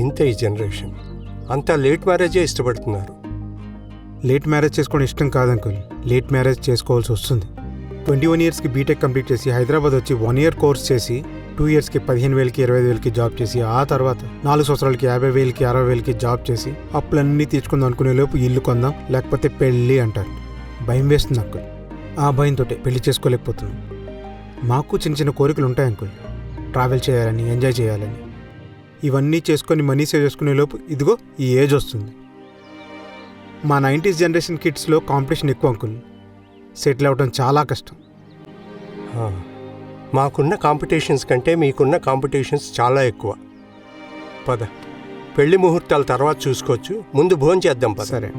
ఇంతే ఈ జనరేషన్, అంతా లేట్ మ్యారేజే ఇష్టపడుతున్నారు. లేట్ మ్యారేజ్ చేసుకోవడం ఇష్టం కాదు అంకుల్, లేట్ మ్యారేజ్ చేసుకోవాల్సి వస్తుంది. 21 ఇయర్స్కి బీటెక్ కంప్లీట్ చేసి హైదరాబాద్ వచ్చి 1 ఇయర్ కోర్స్ చేసి 2 ఇయర్స్కి 15,000కి 20,000కి జాబ్ చేసి ఆ తర్వాత 4 సంవత్సరాలకి 50,000కి 60,000కి జాబ్ చేసి అప్పులన్నీ తీర్చుకుందాం అనుకునే లోపు ఇల్లు కొందాం లేకపోతే పెళ్ళి అంటారు. భయం వేస్తుంది అంకుల్. ఆ భయంతో పెళ్లి చేసుకోలేకపోతున్నాం. మాకు చిన్న చిన్న కోరికలు ఉంటాయి అంకుల్, ట్రావెల్ చేయాలని, ఎంజాయ్ చేయాలని. ఇవన్నీ చేసుకొని మనీ సేవ్ చేసుకునే లోపు ఇదిగో ఈ ఏజ్ వస్తుంది. మా 90s జనరేషన్ కిడ్స్లో కాంపిటీషన్ ఎక్కువ అంకుల్, సెటిల్ అవ్వడం చాలా కష్టం. మాకున్న కాంపిటీషన్స్ కంటే మీకున్న కాంపిటీషన్స్ చాలా ఎక్కువ. పద, పెళ్లి ముహూర్తాల తర్వాత చూసుకోవచ్చు, ముందు భోజనం చేద్దాం. పద. సరే.